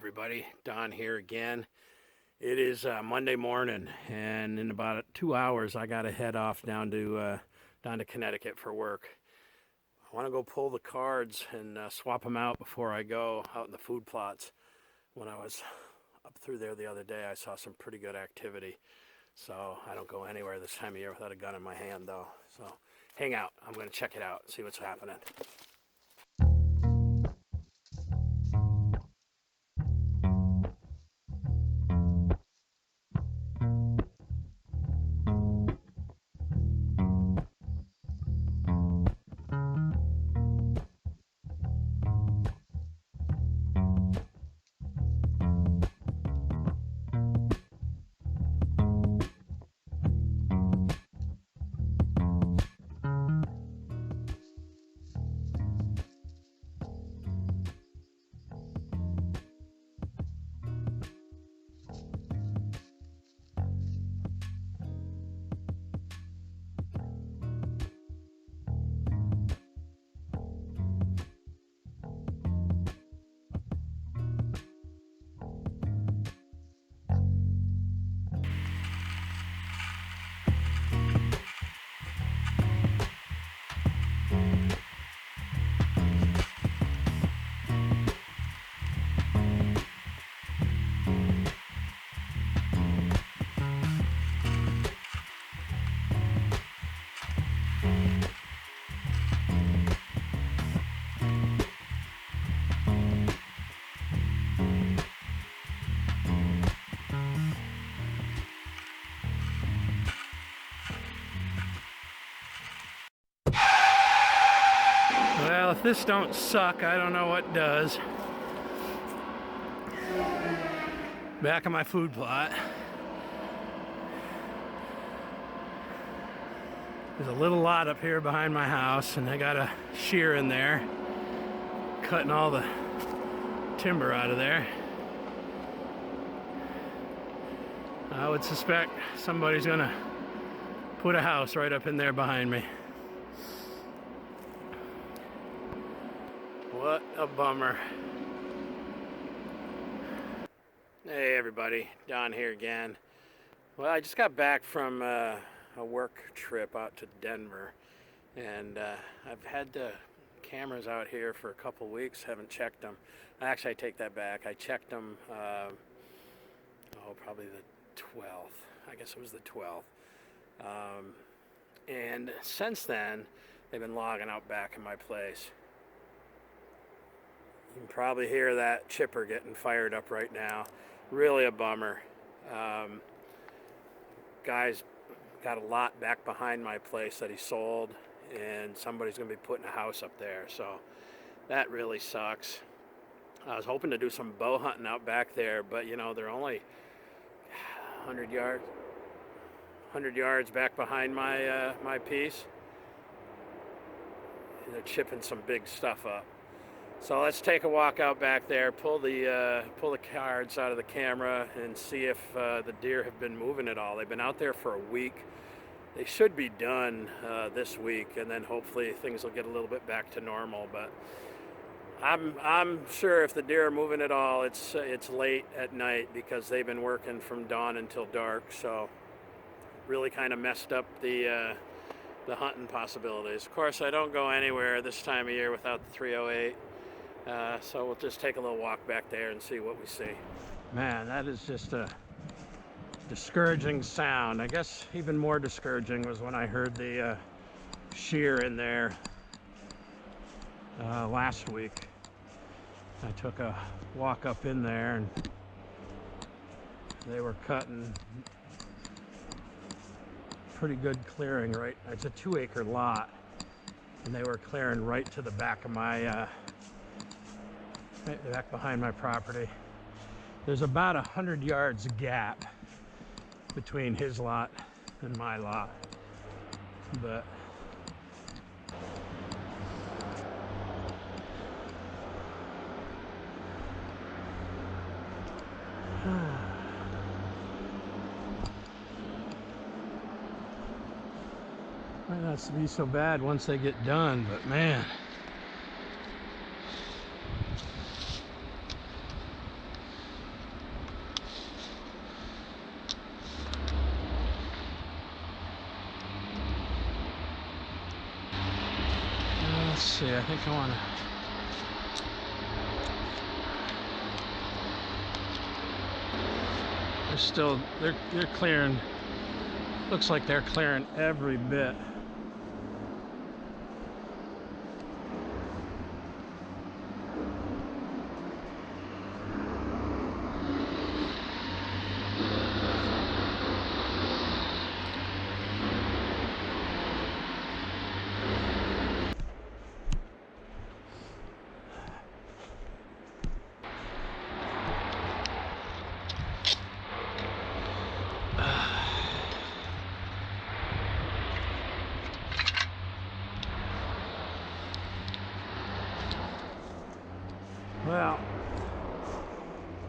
everybody, Don here again. It is Monday morning, and in about 2 hours I gotta head off down to Connecticut for work. I want to go pull the cards and swap them out before I go out in the food plots. When I was up through there the other day, I saw some pretty good activity. So I don't go anywhere this time of year without a gun in my hand, though. So hang out. I'm going to check it out and see what's happening. Well, if this don't suck, I don't know what does. Back on my food plot. There's a little lot up here behind my house, and I got a shear in there, cutting all the timber out of there. I would suspect somebody's gonna put a house right up in there behind me. What a bummer. Hey everybody, Don here again. Well, I just got back from a work trip out to Denver, and I've had the cameras out here for a couple weeks, haven't checked them. Actually, I take that back. I checked them, probably the 12th. I guess it was the 12th. And since then, they've been logging out back in my place. You can probably hear that chipper getting fired up right now. Really a bummer. Guy's got a lot back behind my place that he sold, and somebody's going to be putting a house up there. So that really sucks. I was hoping to do some bow hunting out back there, but you know, they're only 100 yards back behind my my piece. And they're chipping some big stuff up. So let's take a walk out back there, pull the cards out of the camera, and see if the deer have been moving at all. They've been out there for a week. They should be done this week, and then hopefully things will get a little bit back to normal. But I'm sure if the deer are moving at all, it's late at night because they've been working from dawn until dark. So really kind of messed up the hunting possibilities. Of course, I don't go anywhere this time of year without the 308. So we'll just take a little walk back there and see what we see. Man, that is just a discouraging sound. I guess even more discouraging was when I heard the shear in there last week. I took a walk up in there, and they were cutting pretty good clearing. Right, it's a 2-acre lot, and they were clearing right to the back of my right back behind my property. There's about 100 yards gap between his lot and my lot, but might not be so bad once they get done, but man. Let's see, I think I want to... They're still, they're clearing, looks like they're clearing every bit. Well,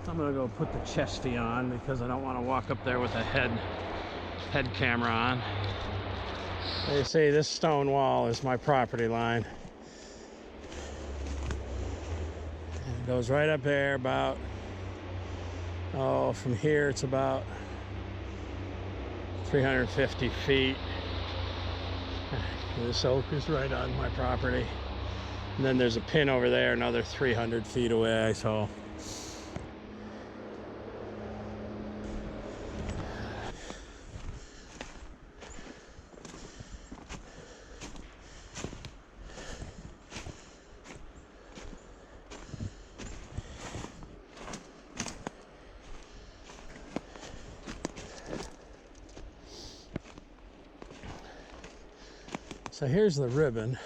I'm gonna go put the chesty on because I don't want to walk up there with a head camera on. They say this stone wall is my property line. It goes right up there about, oh, from here it's about 350 feet. This oak is right on my property. And then there's a pin over there, another 300 feet away, so. So here's the ribbon.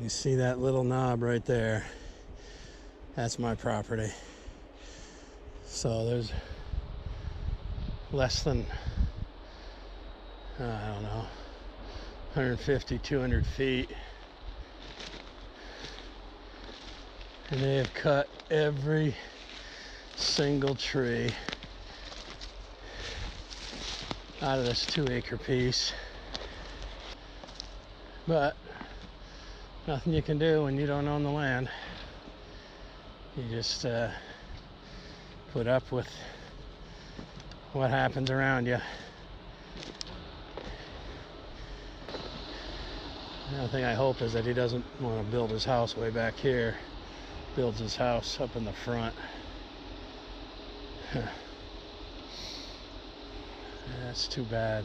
You see that little knob right there? That's my property. So there's less than, I don't know, 150, 200 feet. And they have cut every single tree out of this 2-acre piece. But nothing you can do when you don't own the land. You just put up with what happens around you. The only thing I hope is that he doesn't want to build his house way back here. Builds his house up in the front. That's too bad.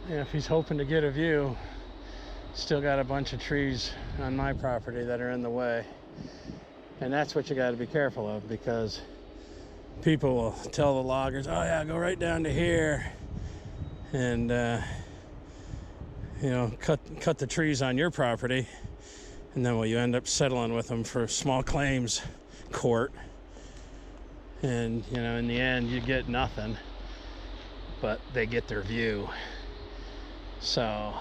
If he's hoping to get a view, still got a bunch of trees on my property that are in the way. And that's what you got to be careful of, because people will tell the loggers, oh yeah, go right down to here and you know, cut the trees on your property. And then, well, you end up settling with them for small claims court. And, you know, in the end, you get nothing, but they get their view. So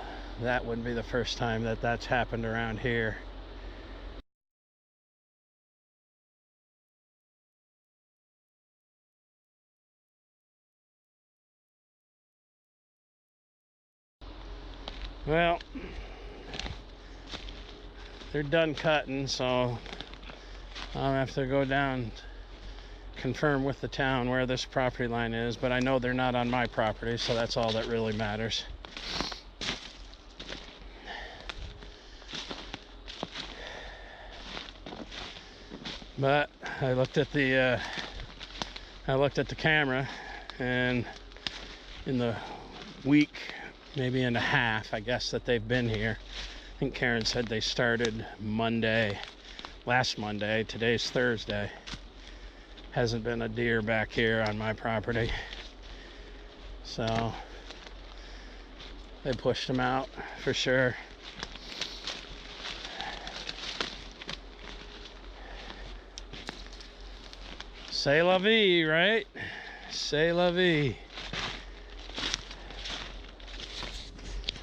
that wouldn't be the first time that that's happened around here. Well, they're done cutting, so I'll have to go down, confirm with the town where this property line is, but I know they're not on my property, so that's all that really matters. But I looked at the camera, and in the week, maybe and a half, I guess, that they've been here, I think Karen said they started Monday, last Monday. Today's Thursday. Hasn't been a deer back here on my property. So they pushed them out for sure. C'est la vie, right? C'est la vie.